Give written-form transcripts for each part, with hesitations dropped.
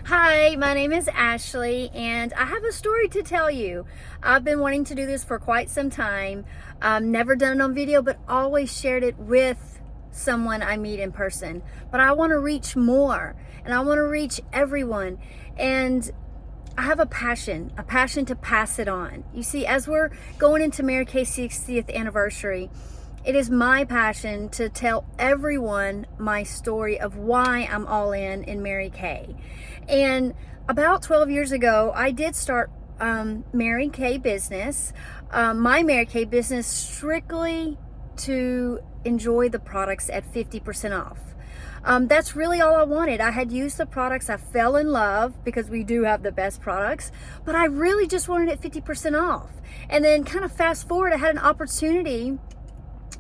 Hi, my name is Ashley, and I have a story to tell you. I've been wanting to do this for quite some time. Never done it on video, but always shared it with someone I meet in person. But I want to reach more, and I want to reach everyone. And I have a passion to pass it on. You see, as we're going into Mary Kay's 60th anniversary, it is my passion to tell everyone my story of why I'm all in Mary Kay. And about 12 years ago, I did start Mary Kay business, my Mary Kay business, strictly to enjoy the products at 50% off. That's really all I wanted. I had used the products. I fell in love because we do have the best products, but I really just wanted it 50% off. And then kind of fast forward, I had an opportunity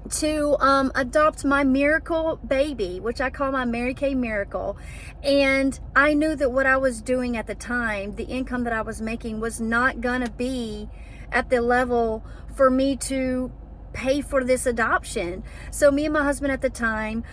to adopt my miracle baby, which I call my Mary Kay Miracle. And I knew that what I was doing at the time, the income that I was making, was not gonna be at the level for me to pay for this adoption. So me and my husband at the time,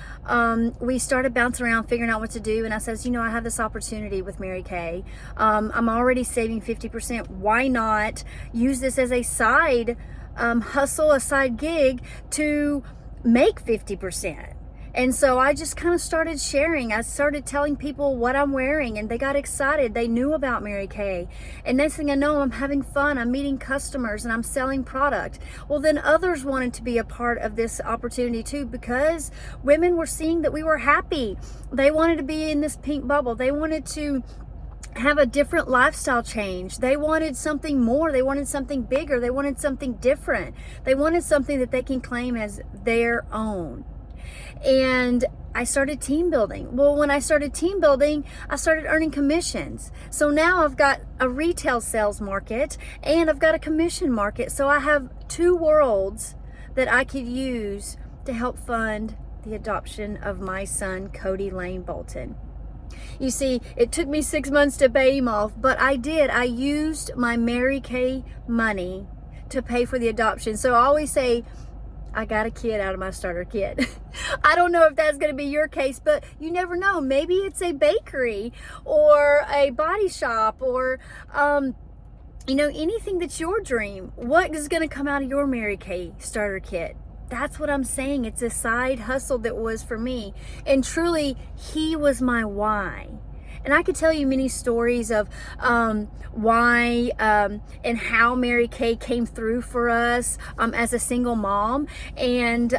we started bouncing around figuring out what to do. And I says, I have this opportunity with Mary Kay. I'm already saving 50%. Why not use this as a side hustle, a side gig to make 50%? And so I just kind of started sharing. I started telling people what I'm wearing, and they got excited. They knew about Mary Kay. And next thing I know, I'm having fun. I'm meeting customers and I'm selling product. Well, then others wanted to be a part of this opportunity too, because women were seeing that we were happy. They wanted to be in this pink bubble. They wanted to have a different lifestyle change. They wanted something more. They wanted something bigger. They wanted something different. They wanted something that they can claim as their own. And I started team building. Well, when I started team building, I started earning commissions. So now I've got a retail sales market and I've got a commission market. So I have two worlds that I could use to help fund the adoption of my son, Cody Lane Bolton. You see, it took me 6 months to pay him off, but I did. I used my Mary Kay money to pay for the adoption. So I always say, I got a kid out of my starter kit. I don't know if that's going to be your case, but you never know. Maybe it's a bakery or a body shop or, anything that's your dream. What is going to come out of your Mary Kay starter kit? That's what I'm saying. It's a side hustle that was for me. And truly, he was my why. And I could tell you many stories of why and how Mary Kay came through for us as a single mom. And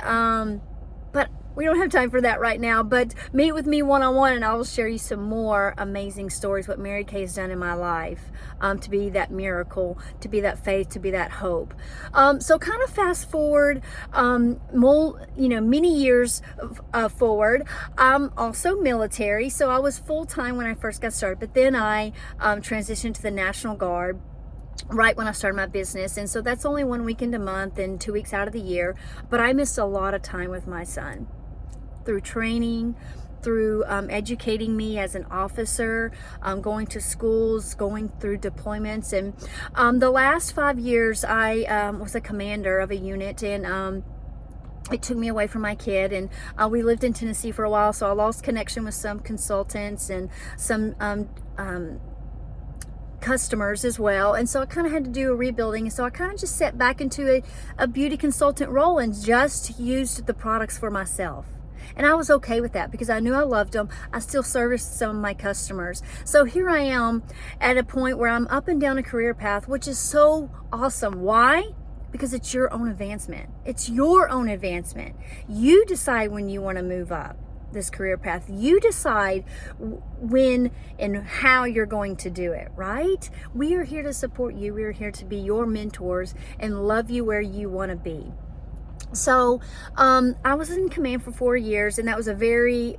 but we don't have time for that right now. But meet with me one-on-one and I will share you some more amazing stories, what Mary Kay has done in my life to be that miracle, to be that faith, to be that hope. So kind of fast forward, many years forward. I'm also military, so I was full-time when I first got started, but then I transitioned to the National Guard right when I started my business. And so that's only 1 weekend a month and 2 weeks out of the year. But I missed a lot of time with my son through training, through educating me as an officer, going to schools, going through deployments. And the last 5 years, I was a commander of a unit, and it took me away from my kid. And we lived in Tennessee for a while, so I lost connection with some consultants and some customers as well. And so I kind of had to do a rebuilding. And so I kind of just set back into a beauty consultant role and just used the products for myself. And I was okay with that because I knew I loved them. I still serviced some of my customers. So here I am at a point where I'm up and down a career path, which is so awesome. Why? Because it's your own advancement. It's your own advancement. You decide when you want to move up this career path. You decide when and how you're going to do it, right? We are here to support you. We are here to be your mentors and love you where you want to be. So I was in command for 4 years, and that was a very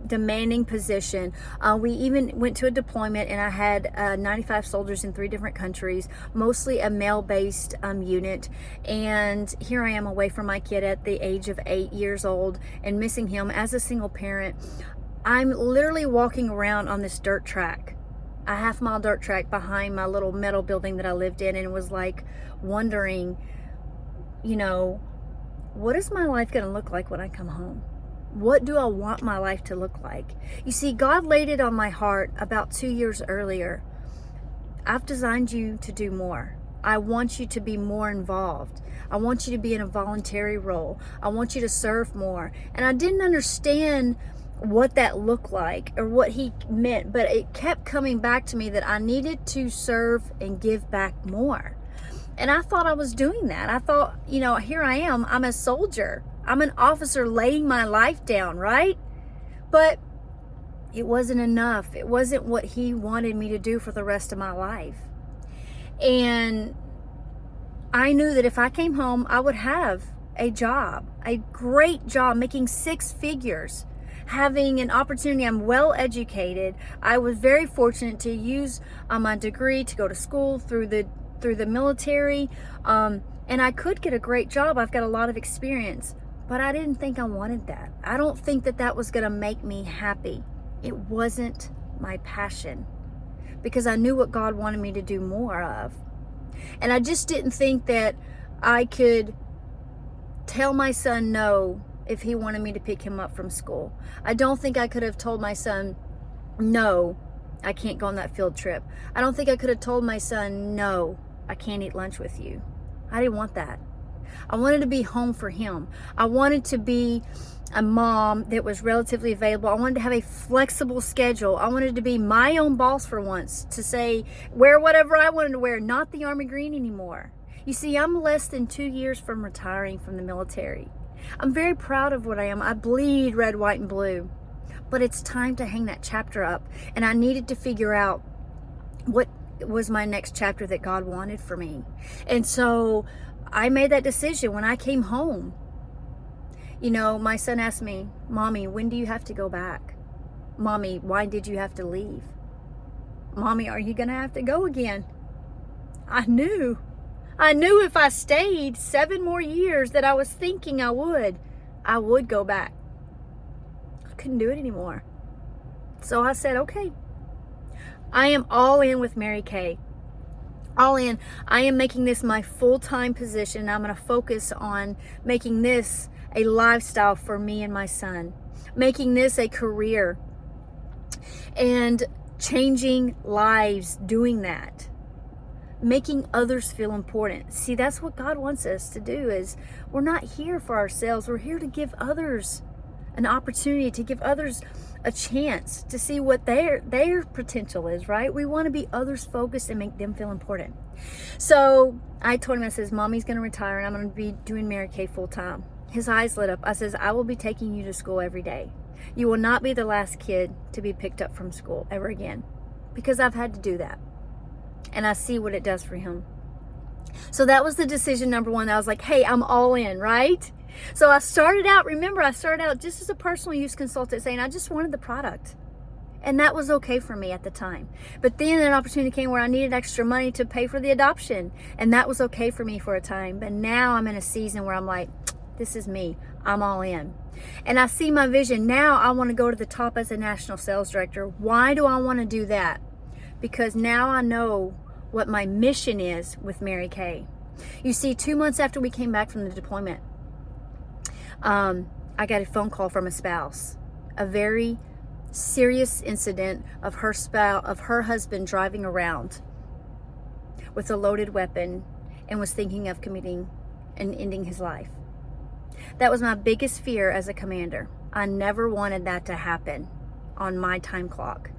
demanding position. We even went to a deployment, and I had 95 soldiers in 3 different countries, mostly a male-based unit. And here I am away from my kid at the age of 8 years old and missing him as a single parent. I'm literally walking around on this dirt track, a half-mile dirt track behind my little metal building that I lived in, and was like wondering, what is my life going to look like when I come home? What do I want my life to look like? You see, God laid it on my heart about 2 years earlier. I've designed you to do more. I want you to be more involved. I want you to be in a voluntary role. I want you to serve more. And I didn't understand what that looked like or what he meant, but it kept coming back to me that I needed to serve and give back more. And I thought I was doing that. I thought, here I am. I'm a soldier. I'm an officer laying my life down, right? But it wasn't enough. It wasn't what he wanted me to do for the rest of my life. And I knew that if I came home, I would have a job, a great job, making 6 figures, having an opportunity. I'm well educated. I was very fortunate to use my degree to go to school through the military, and I could get a great job. I've got a lot of experience, but I didn't think I wanted that. I don't think that was going to make me happy. It wasn't my passion, because I knew what God wanted me to do more of. And I just didn't think that I could tell my son no if he wanted me to pick him up from school. I don't think I could have told my son, no, I can't go on that field trip. I don't think I could have told my son, no, I can't eat lunch with you. I didn't want that. I wanted to be home for him. I wanted to be a mom that was relatively available. I wanted to have a flexible schedule. I wanted to be my own boss for once, to say, wear whatever I wanted to wear, not the Army Green anymore. You see, I'm less than 2 years from retiring from the military. I'm very proud of what I am. I bleed red, white, and blue. But it's time to hang that chapter up. And I needed to figure out what was my next chapter that God wanted for me. And so I made that decision when I came home. My son asked me, Mommy, when do you have to go back? Mommy, why did you have to leave? Mommy, are you going to have to go again? I knew if I stayed 7 more years that I was thinking I would go back. I couldn't do it anymore. So I said, okay, I am all in with Mary Kay. All in. I am making this my full-time position. I'm going to focus on making this a lifestyle for me and my son, making this a career, and changing lives doing that, making others feel important. See, that's what God wants us to do. Is we're not here for ourselves. We're here to give others an opportunity, to give others a chance to see what their potential is, right? We want to be others focused and make them feel important. So I told him, I says, Mommy's going to retire and I'm going to be doing Mary Kay full time. His eyes lit up. I says, I will be taking you to school every day. You will not be the last kid to be picked up from school ever again, because I've had to do that. And I see what it does for him. So that was the decision number 1. I was like, hey, I'm all in, right? So I started out just as a personal use consultant, saying I just wanted the product. And that was okay for me at the time. But then an opportunity came where I needed extra money to pay for the adoption. And that was okay for me for a time. But now I'm in a season where I'm like, this is me. I'm all in. And I see my vision. Now I want to go to the top as a national sales director. Why do I want to do that? Because now I know what my mission is with Mary Kay. You see, 2 months after we came back from the deployment, I got a phone call from a spouse. A very serious incident of her husband driving around with a loaded weapon and was thinking of committing and ending his life. That was my biggest fear as a commander. I never wanted that to happen on my time clock.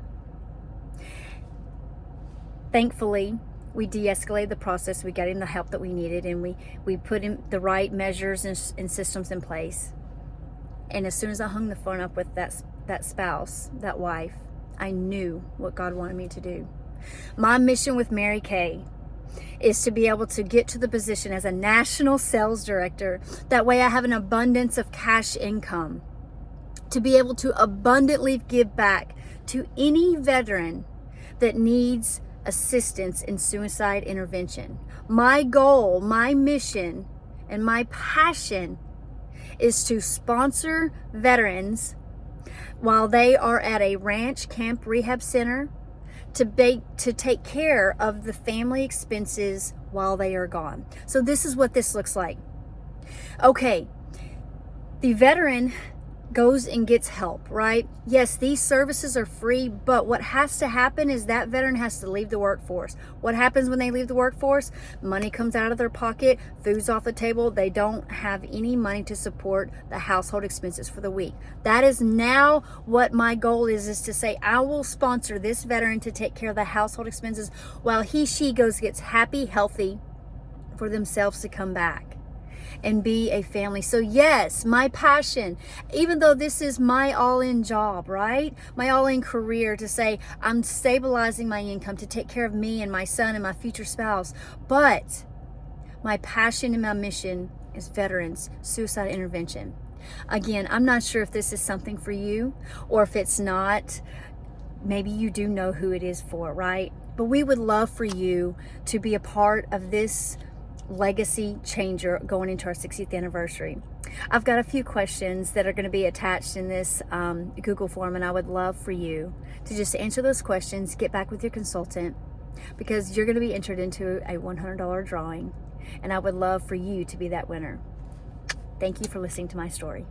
Thankfully, we de-escalated the process. We got him the help that we needed, and we put in the right measures and systems in place. And as soon as I hung the phone up with that spouse, that wife, I knew what God wanted me to do. My mission with Mary Kay is to be able to get to the position as a national sales director. That way I have an abundance of cash income to be able to abundantly give back to any veteran that needs assistance in suicide intervention. My goal, my mission, and my passion is to sponsor veterans while they are at a ranch, camp, rehab center, to take care of the family expenses while they are gone. So this is what this looks like. Okay, the veteran goes and gets help, right? Yes, these services are free, but what has to happen is that veteran has to leave the workforce. What happens when they leave the workforce? Money comes out of their pocket, food's off the table. They don't have any money to support the household expenses for the week. That is now what my goal is to say, I will sponsor this veteran to take care of the household expenses while she gets happy, healthy for themselves to come back and be a family. So yes, my passion, even though this is my all-in job, right? My all-in career, to say I'm stabilizing my income to take care of me and my son and my future spouse. But my passion and my mission is veterans suicide intervention. Again, I'm not sure if this is something for you, or if it's not, maybe you do know who it is for, right? But we would love for you to be a part of this legacy changer going into our 60th anniversary. I've got a few questions that are going to be attached in this Google form, and I would love for you to just answer those questions, get back with your consultant, because you're going to be entered into a $100 drawing, and I would love for you to be that winner. Thank you for listening to my story.